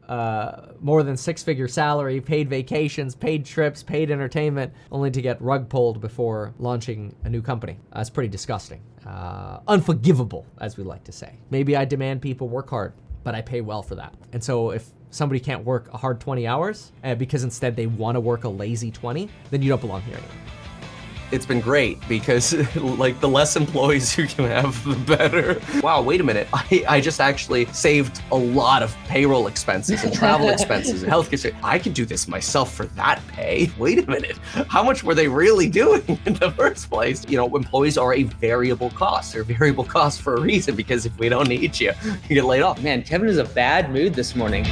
more than six-figure salary, paid vacations, paid trips, paid entertainment, only to get rug pulled before launching a new company. It's pretty disgusting. Unforgivable, as we like to say. Maybe I demand people work hard, but I pay well for that. And so if somebody can't work a hard 20 hours because instead they want to work a lazy 20, then you don't belong here anymore. It's been great because like the less employees you can have, the better. Wow, wait a minute. I just actually saved a lot of payroll expenses and travel expenses and healthcare. I could do this myself for that pay. Wait a minute. How much were they really doing in the first place? You know, employees are a variable cost. They're a variable cost for a reason, because if we don't need you, you get laid off. Man, Kevin is a bad mood this morning.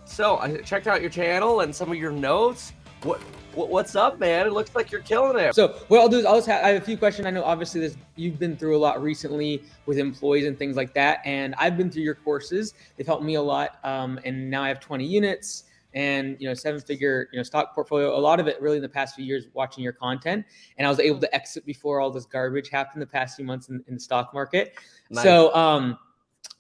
So I checked out your channel and some of your notes. What's up, man? It looks like you're killing it. So what I'll do is I have a few questions. I know obviously you've been through a lot recently with employees and things like that, and I've been through your courses. They've helped me a lot, and now I have 20 units and 7-figure stock portfolio. A lot of it really in the past few years watching your content, and I was able to exit before all this garbage happened the past few months in the stock market. Nice. So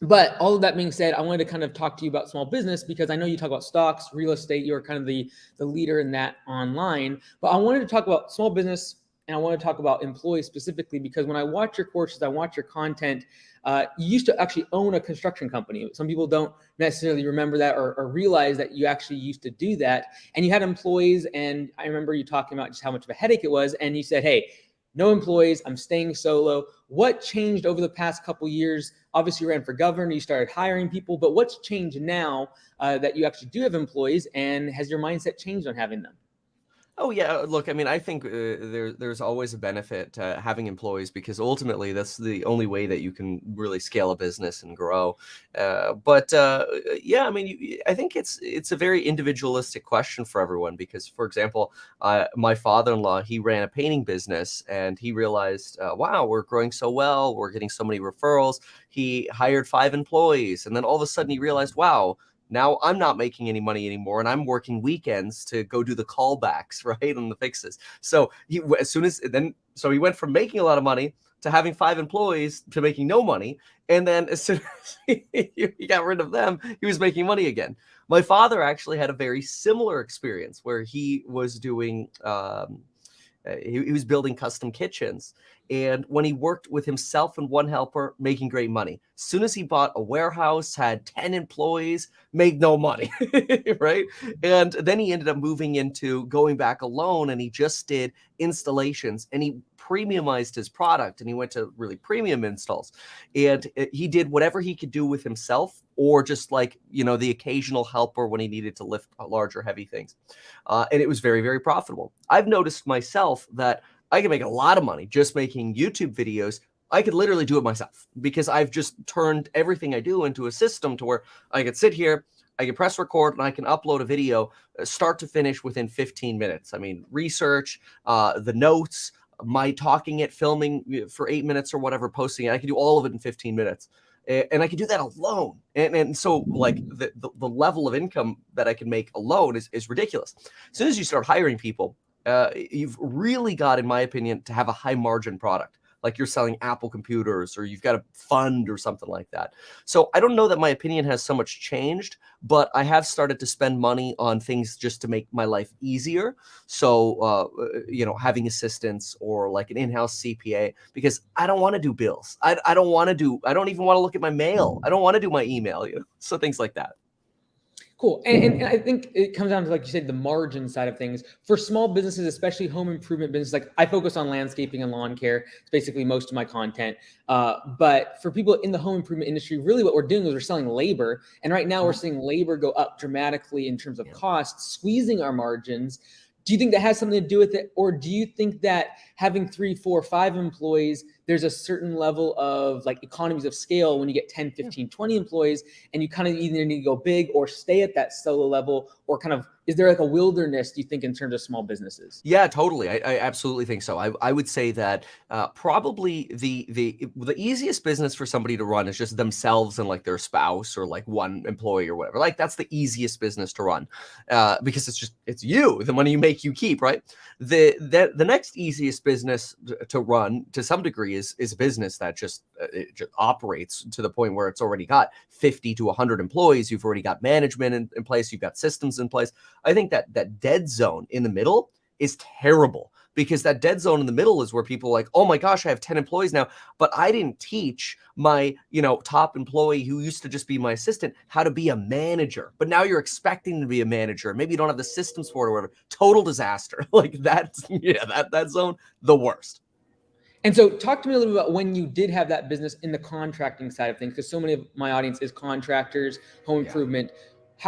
but all of that being said, I wanted to kind of talk to you about small business, because I know you talk about stocks, real estate, you're kind of the leader in that online. But I wanted to talk about small business, and I want to talk about employees specifically, because when I watch your courses, I watch your content, you used to actually own a construction company. Some people don't necessarily remember that or realize that you actually used to do that. And you had employees, and I remember you talking about just how much of a headache it was. And you said, hey, no employees, I'm staying solo. What changed over the past couple years? Obviously you ran for governor, you started hiring people, but what's changed now that you actually do have employees, and has your mindset changed on having them? Oh yeah, look, I mean, I think there's always a benefit to having employees, because ultimately that's the only way that you can really scale a business and grow. Yeah, I mean, I think it's a very individualistic question for everyone, because, for example, my father-in-law, he ran a painting business, and he realized, wow, we're growing so well, we're getting so many referrals. He hired 5 employees, and then all of a sudden he realized, wow, now I'm not making any money anymore, and I'm working weekends to go do the callbacks, right, and the fixes. So he went from making a lot of money to having 5 employees to making no money, and then as soon as he got rid of them, he was making money again. My father actually had a very similar experience where he was doing he was building custom kitchens. And when he worked with himself and one helper, making great money. As soon as he bought a warehouse, had 10 employees, made no money, right? And then he ended up moving into going back alone, and he just did installations, and he premiumized his product, and he went to really premium installs. And he did whatever he could do with himself, or just like, the occasional helper when he needed to lift larger, heavy things. And it was very, very profitable. I've noticed myself that I can make a lot of money just making YouTube videos. I could literally do it myself, because I've just turned everything I do into a system to where I could sit here, I can press record, and I can upload a video start to finish within 15 minutes. I mean, research, the notes, my talking it, filming for 8 minutes or whatever, posting it. I can do all of it in 15 minutes. And I can do that alone. And so like the level of income that I can make alone is ridiculous. As soon as you start hiring people, you've really got, in my opinion, to have a high margin product. Like you're selling Apple computers, or you've got a fund or something like that. So I don't know that my opinion has so much changed, but I have started to spend money on things just to make my life easier. So, having assistants or like an in-house CPA, because I don't want to do bills. I don't even want to look at my mail. I don't want to do my email, so things like that. Cool. And I think it comes down to, like you said, the margin side of things. For small businesses, especially home improvement businesses, like I focus on landscaping and lawn care. It's basically most of my content. But for people in the home improvement industry, really what we're doing is we're selling labor. And right now we're seeing labor go up dramatically in terms of costs, squeezing our margins. Do you think that has something to do with it? Or do you think that having 3, 4, 5 employees, there's a certain level of like economies of scale when you get 10, 15, 20 employees, and you kind of either need to go big or stay at that solo level, or kind of is there like a wilderness, do you think, in terms of small businesses? Yeah, totally. I absolutely think so. I would say that probably the easiest business for somebody to run is just themselves and like their spouse or like one employee or whatever. Like that's the easiest business to run because it's you. The money you make, you keep, right? The next easiest business to run to some degree is a business that it just operates to the point where it's already got 50 to 100 employees. You've already got management in place. You've got systems in place. I think that dead zone in the middle is terrible, because that dead zone in the middle is where people are like, oh my gosh, I have 10 employees now, but I didn't teach my, top employee who used to just be my assistant how to be a manager. But now you're expecting to be a manager. Maybe you don't have the systems for it or whatever. Total disaster. Like that zone, the worst. And so talk to me a little bit about when you did have that business in the contracting side of things, because so many of my audience is contractors, home improvement.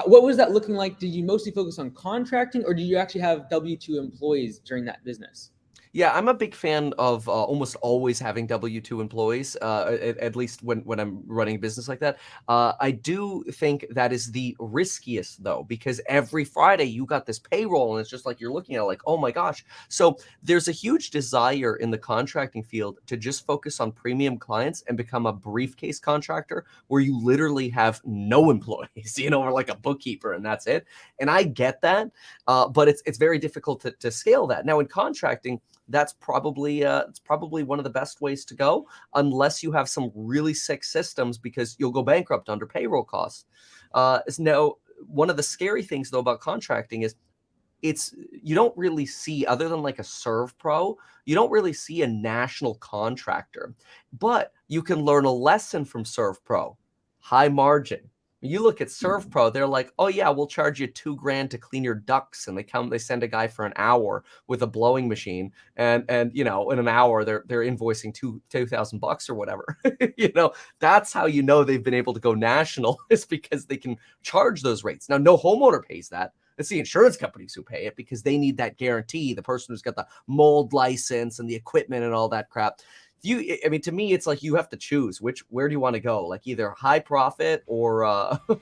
What was that looking like? Did you mostly focus on contracting, or did you actually have W-2 employees during that business? Yeah, I'm a big fan of almost always having W-2 employees, at least when I'm running a business like that. I do think that is the riskiest, though, because every Friday you got this payroll, and it's just like you're looking at it like, oh my gosh. So there's a huge desire in the contracting field to just focus on premium clients and become a briefcase contractor where you literally have no employees, or like a bookkeeper, and that's it. And I get that, but it's very difficult to scale that. Now in contracting, that's probably one of the best ways to go, unless you have some really sick systems, because you'll go bankrupt under payroll costs. Now, one of the scary things though about contracting is you don't really see, other than like a Serve Pro, you don't really see a national contractor, but you can learn a lesson from Serve Pro. High margin. You look at Serve Pro, they're like, oh yeah, we'll charge you $2,000 to clean your ducts, and they send a guy for an hour with a blowing machine, and in an hour they're invoicing $2,000 or whatever. That's how they've been able to go national, is because they can charge those rates. Now, no homeowner pays that. It's the insurance companies who pay it, because they need that guarantee. The person who's got the mold license and the equipment and all that crap. To me, it's like you have to choose where do you want to go? Like either high profit or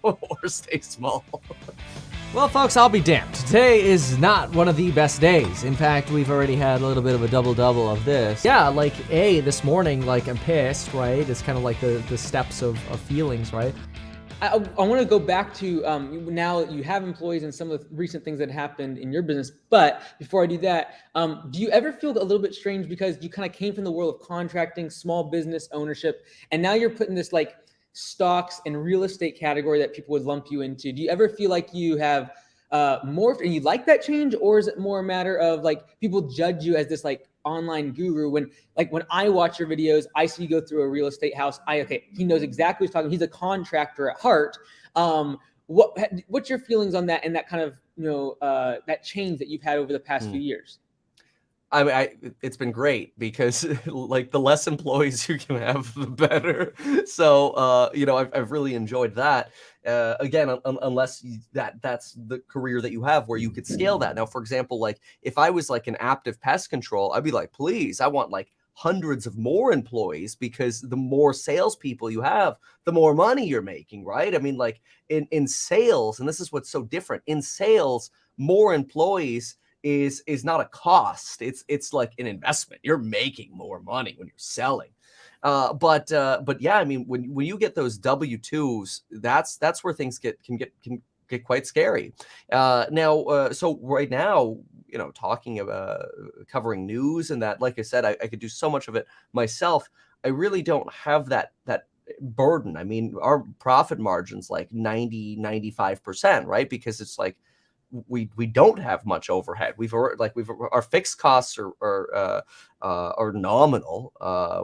or stay small. Well, folks, I'll be damned. Today is not one of the best days. In fact, we've already had a little bit of a double-double of this. Yeah, this morning, I'm pissed, right? It's kind of like the steps of feelings, right? I want to go back to now you have employees and some of the recent things that happened in your business. But before I do that, do you ever feel a little bit strange, because you kind of came from the world of contracting, small business ownership, and now you're put in this stocks and real estate category that people would lump you into? Do you ever feel like you have morphed and you like that change, or is it more a matter of people judge you as this online guru when I watch your videos, I see you go through a real estate house, he knows exactly what he's talking about. He's a contractor at heart. What's your feelings on that, and that kind of that change that you've had over the past few years? It's been great, because the less employees you can have, the better. So I've really enjoyed that. Again, unless that's the career that you have where you could scale that. Now, for example, if I was an active pest control, I'd be like, please, I want hundreds of more employees, because the more salespeople you have, the more money you're making, right? In sales, and this is what's so different in sales, more employees is not a cost. It's like an investment. You're making more money when you're selling. But yeah, when you get those W-2s, that's where things can get quite scary. So right now, talking about covering news and that, like I said, I could do so much of it myself. I really don't have that burden. Our profit margin's 90-95%, right? Because it's we don't have much overhead. Our fixed costs are nominal.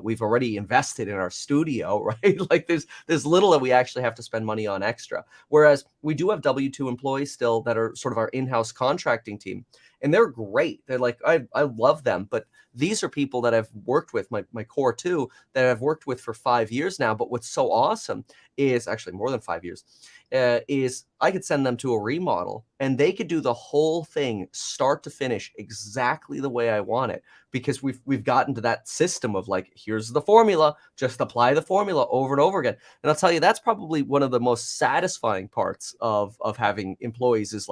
We've already invested in our studio, right? There's little that we actually have to spend money on extra. Whereas we do have W-2 employees still that are sort of our in-house contracting team, and they're great. They're I love them, but these are people that I've worked with, my core two, that I've worked with for 5 years now. But what's so awesome is, actually more than 5 years, is I could send them to a remodel, and they could do the whole thing start to finish exactly the way I want it, because we've gotten to that system of here's the formula, just apply the formula over and over again. And I'll tell you, that's probably one of the most satisfying parts of having employees, is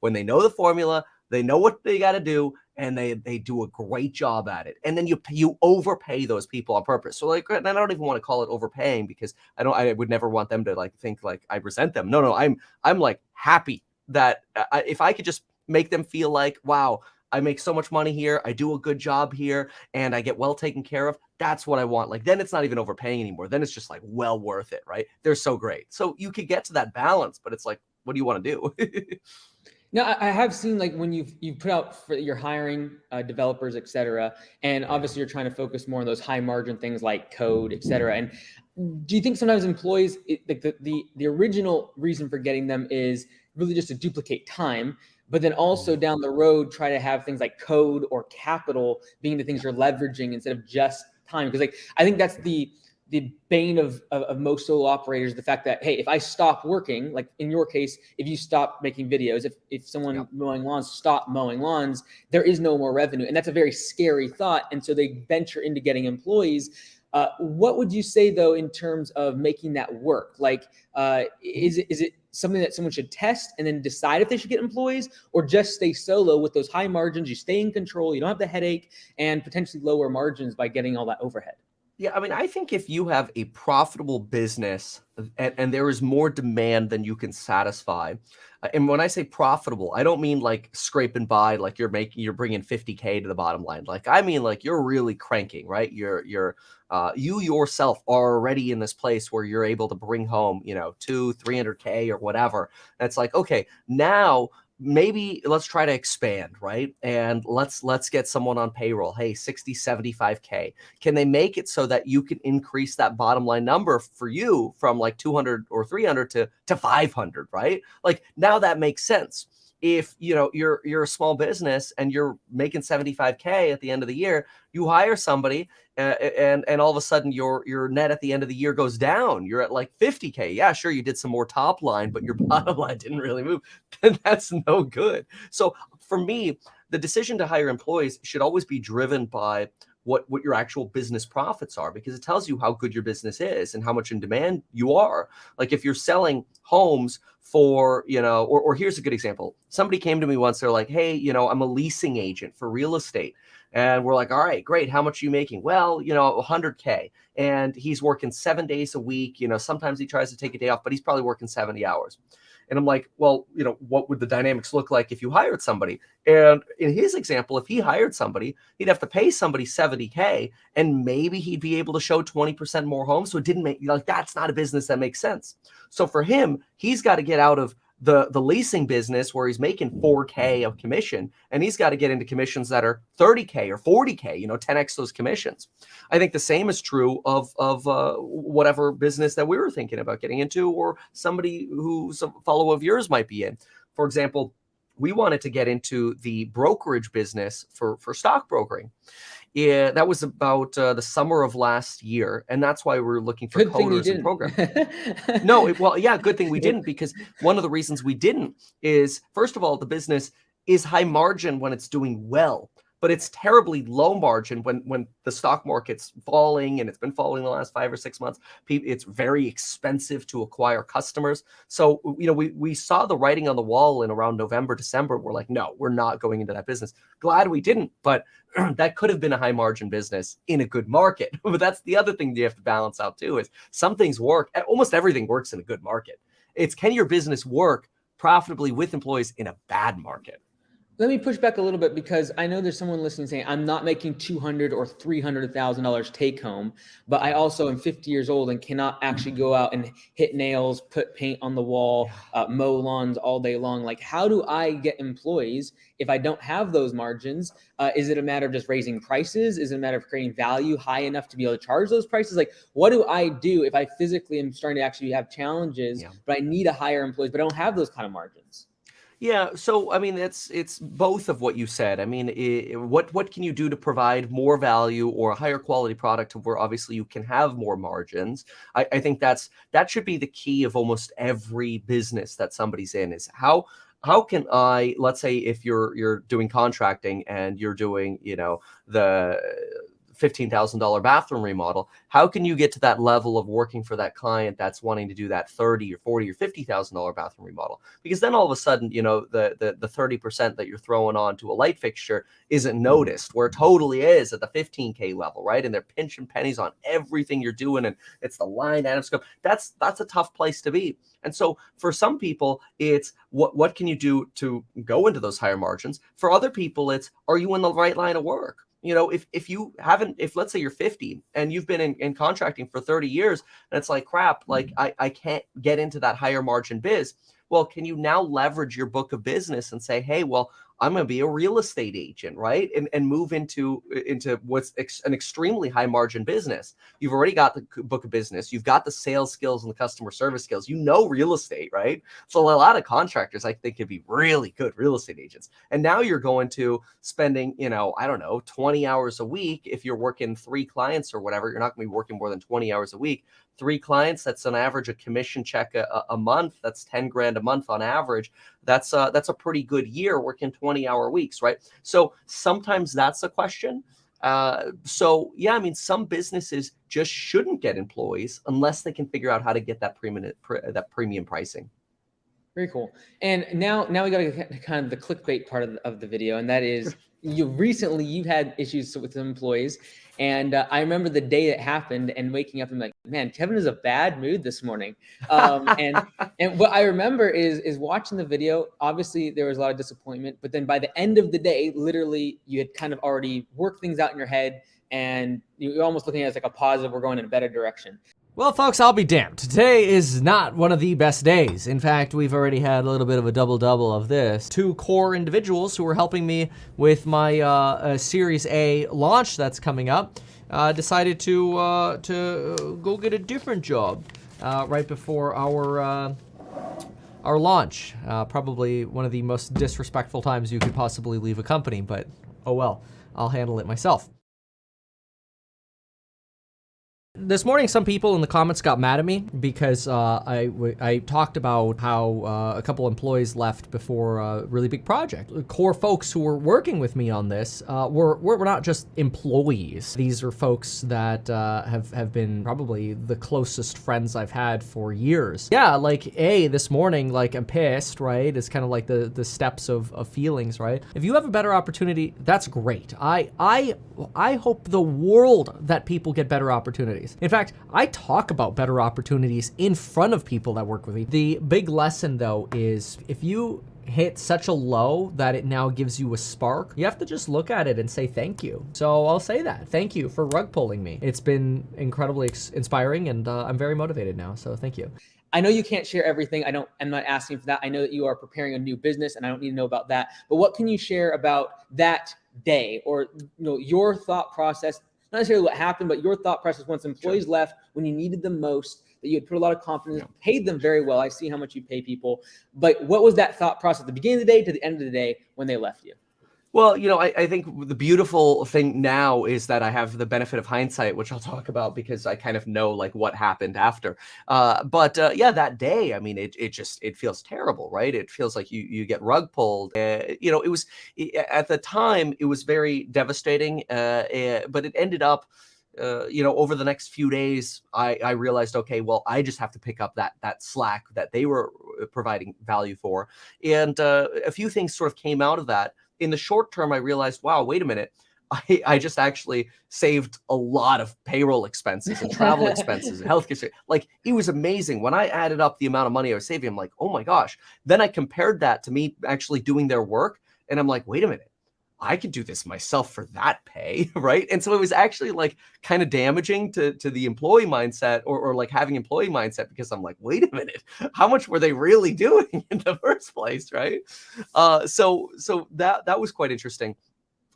when they know the formula, they know what they got to do, and they do a great job at it. And then you overpay those people on purpose. So like, and I don't even want to call it overpaying, because I would never want them to like think like I resent them. No, I'm like happy that if I could just make them feel like, wow, I make so much money here, I do a good job here, and I get well taken care of. That's what I want. Like, then it's not even overpaying anymore. Then it's just like well worth it, right? They're so great. So you could get to that balance, but it's like, what do you want to do? Now, I have seen like when you've put out for your hiring developers, et cetera, and obviously you're trying to focus more on those high margin things like code, et cetera. And do you think sometimes employees, like the original reason for getting them is really just to duplicate time, but then also down the road try to have things like code or capital being the things you're leveraging instead of just time? Because like I think that's the bane of most solo operators, the fact that, hey, if I stop working, like in your case, if you stop making videos, if someone mowing lawns stop mowing lawns, there is no more revenue. And that's a very scary thought. And so they venture into getting employees. What would you say though, in terms of making that work? Like, is it something that someone should test and then decide if they should get employees, or just stay solo with those high margins? You stay in control, you don't have the headache, and potentially lower margins by getting all that overhead. Yeah, I mean, I think if you have a profitable business and there is more demand than you can satisfy, and when I say profitable, I don't mean like scraping by, like you're bringing 50K to the bottom line. Like I mean, like you're really cranking, right? You yourself are already in this place where you're able to bring home, 200-300K or whatever. That's like, okay, now maybe let's try to expand, right? And let's get someone on payroll. Hey, 60-75K. Can they make it so that you can increase that bottom line number for you from like 200 or 300 to 500, right? Like now that makes sense. If you're a small business and you're making 75K at the end of the year, you hire somebody and all of a sudden your net at the end of the year goes down. You're at like 50K. Yeah, sure, you did some more top line, but your bottom line didn't really move. And that's no good. So for me, the decision to hire employees should always be driven by what your actual business profits are, because it tells you how good your business is and how much in demand you are. Like if you're selling homes for, or here's a good example. Somebody came to me once, they're like, hey, I'm a leasing agent for real estate. And we're like, all right, great. How much are you making? Well, 100K. And he's working 7 days a week. Sometimes he tries to take a day off, but he's probably working 70 hours. And I'm like, well, what would the dynamics look like if you hired somebody? And in his example, if he hired somebody, he'd have to pay somebody 70K, and maybe he'd be able to show 20% more homes. So it didn't make, that's not a business that makes sense. So for him, he's got to get out of the leasing business where he's making 4K of commission, and he's got to get into commissions that are 30K or 40K, 10X those commissions. I think the same is true of whatever business that we were thinking about getting into, or somebody who's a follower of yours might be in. For example, we wanted to get into the brokerage business for stock brokering. Yeah, that was about the summer of last year, and that's why we're looking for coders and programmers. No, good thing we didn't, because one of the reasons we didn't is, first of all, the business is high margin when it's doing well, but it's terribly low margin when the stock market's falling, and it's been falling the last 5 or 6 months. It's very expensive to acquire customers. So, we saw the writing on the wall in around November, December. We're like, no, we're not going into that business. Glad we didn't, but that could have been a high margin business in a good market. But that's the other thing you have to balance out too, is some things work. Almost everything works in a good market. It's, can your business work profitably with employees in a bad market? Let me push back a little bit, because I know there's someone listening saying, I'm not making $200,000 or $300,000 take home, but I also am 50 years old and cannot actually go out and hit nails, put paint on the wall, mow lawns all day long. Like, how do I get employees if I don't have those margins? Is it a matter of just raising prices? Is it a matter of creating value high enough to be able to charge those prices? Like, what do I do if I physically am starting to actually have challenges, but I need to hire employees, but I don't have those kind of margins? Yeah, so I mean, it's both of what you said. I mean, what can you do to provide more value or a higher quality product where obviously you can have more margins? I think that should be the key of almost every business that somebody's in, is how can I, let's say if you're doing contracting and you're doing, the $15,000 bathroom remodel. How can you get to that level of working for that client that's wanting to do that 30 or 40 or $50,000 bathroom remodel? Because then all of a sudden, you know, the 30% that you're throwing on to a light fixture isn't noticed, where it totally is at the 15K level, right? And they're pinching pennies on everything you're doing, and it's the line item scope. That's a tough place to be. And so for some people, it's what can you do to go into those higher margins? For other people, it's, are you in the right line of work? You know, if you haven't, if let's say you're 50 and you've been in contracting for 30 years, and it's like, crap, like I can't get into that higher margin biz. Well, can you now leverage your book of business and say, hey, well, I'm going to be a real estate agent, right? And move into what's an extremely high margin business. You've already got the book of business. You've got the sales skills and the customer service skills. You know real estate, right? So a lot of contractors, I think, could be really good real estate agents. And now you're going to spending, you know, I don't know, 20 hours a week. If you're working 3 clients or whatever, you're not going to be working more than 20 hours a week. 3 clients, that's an average a commission check a month. That's 10 grand a month on average. That's a pretty good year working 20-hour weeks, right? So sometimes that's a question. So yeah, I mean, some businesses just shouldn't get employees unless they can figure out how to get that premium pricing. Very cool. And now we got to kind of the clickbait part of the video, and that is you've had issues with employees, and I remember the day that happened and waking up and like, man, Kevin is a bad mood this morning. And what I remember is watching the video. Obviously, there was a lot of disappointment, but then by the end of the day, literally, you had kind of already worked things out in your head, and you're almost looking at it as like a positive. We're going in a better direction. Well, folks, I'll be damned. Today is not one of the best days. In fact, we've already had a little bit of a double-double of this. 2 core individuals who were helping me with my Series A launch that's coming up decided to go get a different job right before our launch. Probably one of the most disrespectful times you could possibly leave a company, but oh well, I'll handle it myself. This morning, some people in the comments got mad at me because I talked about how a couple employees left before a really big project. The core folks who were working with me on this were not just employees. These are folks that have been probably the closest friends I've had for years. Yeah, like, this morning, like, I'm pissed, right? It's kind of like the steps of feelings, right? If you have a better opportunity, that's great. I hope the world that people get better opportunities. In fact, I talk about better opportunities in front of people that work with me. The big lesson, though, is if you hit such a low that it now gives you a spark, you have to just look at it and say thank you. So I'll say that. Thank you for rug pulling me. It's been incredibly inspiring, and I'm very motivated now, so thank you. I know you can't share everything. I'm not asking for that. I know that you are preparing a new business, and I don't need to know about that. But what can you share about that day, or your thought process? Not necessarily what happened, but your thought process once employees left, when you needed them most, that you had put a lot of confidence, paid them very well. I see how much you pay people. But what was that thought process at the beginning of the day to the end of the day when they left you? Well, I think the beautiful thing now is that I have the benefit of hindsight, which I'll talk about because I kind of know like what happened after. But yeah, that day, I mean, it feels terrible, right? It feels like you get rug pulled. It was at the time it was very devastating, but it ended up. Over the next few days, I realized, okay, well, I just have to pick up that slack that they were providing value for, and a few things sort of came out of that. In the short term, I realized, wow, wait a minute. I just actually saved a lot of payroll expenses and travel expenses and healthcare. Like, it was amazing. When I added up the amount of money I was saving, I'm like, oh my gosh. Then I compared that to me actually doing their work. And I'm like, wait a minute. I could do this myself for that pay, right? And so it was actually like kind of damaging to the employee mindset or like having employee mindset, because I'm like, wait a minute, how much were they really doing in the first place, right? So that was quite interesting.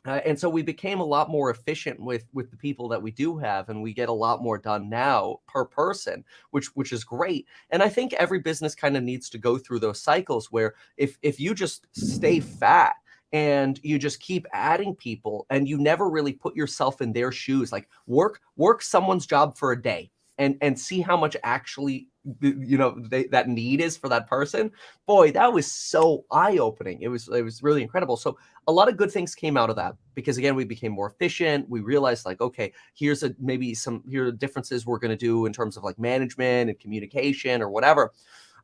And so we became a lot more efficient with the people that we do have, and we get a lot more done now per person, which is great. And I think every business kind of needs to go through those cycles where if you just stay fat, and you just keep adding people and you never really put yourself in their shoes, like work someone's job for a day, and see how much actually, that need is for that person. Boy, that was so eye-opening. It was really incredible. So a lot of good things came out of that, because again, we became more efficient. We realized like, okay, here are differences we're going to do in terms of like management and communication or whatever.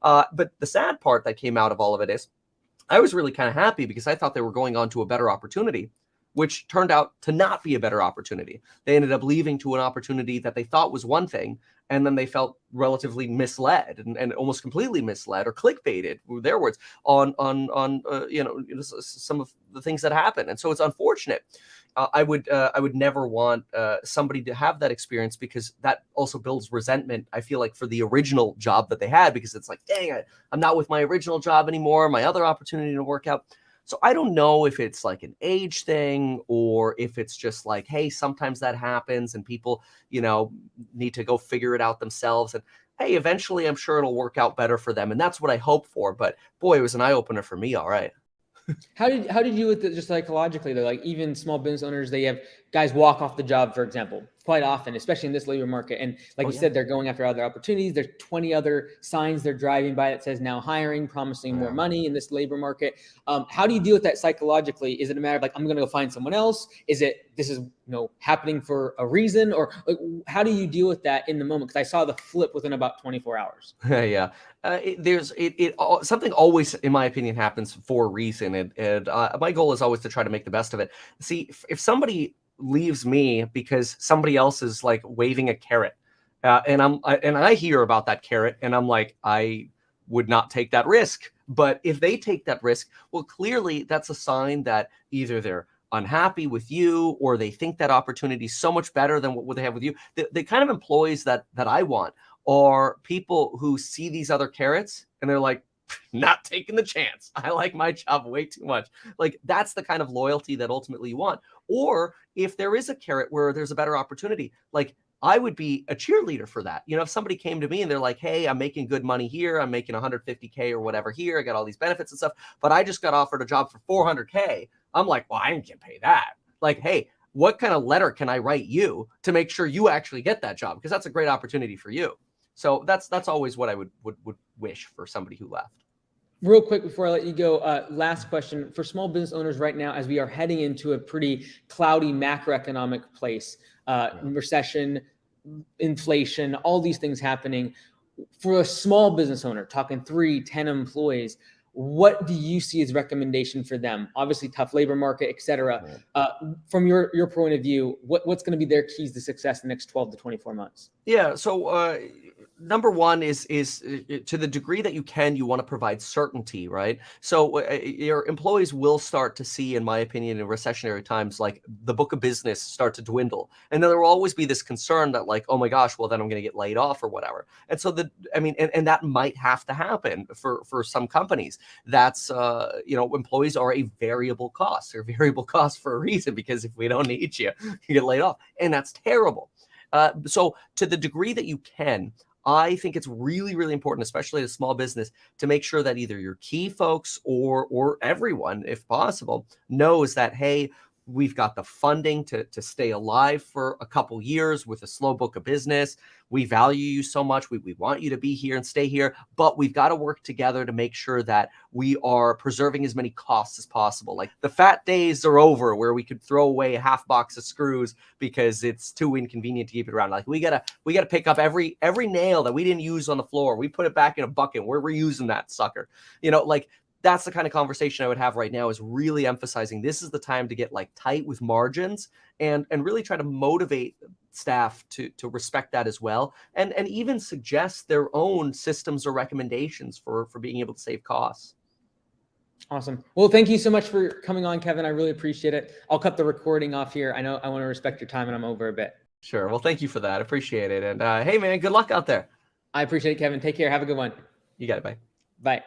But the sad part that came out of all of it is I was really kind of happy, because I thought they were going on to a better opportunity, which turned out to not be a better opportunity. They ended up leaving to an opportunity that they thought was one thing, and then they felt relatively misled and almost completely misled or clickbaited, with their words, on some of the things that happen. And so it's unfortunate. I would never want somebody to have that experience, because that also builds resentment, I feel like, for the original job that they had, because it's like, dang, I'm not with my original job anymore. My other opportunity to work out. So I don't know if it's like an age thing, or if it's just like, hey, sometimes that happens and people, need to go figure it out themselves. And hey, eventually I'm sure it'll work out better for them. And that's what I hope for. But boy, it was an eye opener for me. All right. How did you with it, just psychologically though, like even small business owners, they have guys walk off the job, for example, quite often, especially in this labor market. And like you said, they're going after other opportunities. There's 20 other signs they're driving by that says now hiring, promising more money in this labor market. How do you deal with that psychologically? Is it a matter of like, I'm going to go find someone else? Is it, this is, happening for a reason? Or like, how do you deal with that in the moment? Because I saw the flip within about 24 hours. Yeah. Something always, in my opinion, happens for a reason. And my goal is always to try to make the best of it. See, if somebody leaves me because somebody else is like waving a carrot, and I hear about that carrot, and I'm like, I would not take that risk. But if they take that risk, well, clearly that's a sign that either they're unhappy with you, or they think that opportunity is so much better than what they have with you. The kind of employees that I want are people who see these other carrots and they're like, not taking the chance. I like my job way too much. Like, that's the kind of loyalty that ultimately you want. Or if there is a carrot where there's a better opportunity, like, I would be a cheerleader for that. If somebody came to me and they're like, hey, I'm making good money here. I'm making 150K or whatever here. I got all these benefits and stuff, but I just got offered a job for 400K. I'm like, well, I ain't gonna pay that. Like, hey, what kind of letter can I write you to make sure you actually get that job? Because that's a great opportunity for you. So that's always what I would wish for somebody who left. Real quick before I let you go, last question for small business owners right now, as we are heading into a pretty cloudy macroeconomic place, recession, inflation, all these things happening. For a small business owner, talking 3-10 employees, what do you see as recommendation for them? Obviously, tough labor market, et cetera. From your point of view, what's going to be their keys to success in the next 12 to 24 months? Yeah. So number one is to the degree that you want to provide certainty, right? So your employees will start to see, in my opinion, in recessionary times, like the book of business start to dwindle. And then there will always be this concern that like, oh my gosh, well then I'm going to get laid off or whatever. And so and that might have to happen for some companies. That's, employees are a variable cost. They're variable cost for a reason, because if we don't need you, you get laid off. And that's terrible. So to the degree that you can, I think it's really, really important, especially as a small business, to make sure that either your key folks or everyone, if possible, knows that, hey, we've got the funding to stay alive for a couple years with a slow book of business. We value you so much. We want you to be here and stay here, but we've got to work together to make sure that we are preserving as many costs as possible. Like, the fat days are over where we could throw away a half box of screws because it's too inconvenient to keep it around. Like, we gotta pick up every nail that we didn't use on the floor. We put it back in a bucket. We're reusing that sucker. That's the kind of conversation I would have right now, is really emphasizing this is the time to get like tight with margins and really try to motivate staff to respect that as well. And even suggest their own systems or recommendations for being able to save costs. Awesome. Well, thank you so much for coming on, Kevin. I really appreciate it. I'll cut the recording off here. I know I want to respect your time and I'm over a bit. Sure. Well, thank you for that. I appreciate it. And hey man, good luck out there. I appreciate it, Kevin. Take care. Have a good one. You got it. Bye. Bye.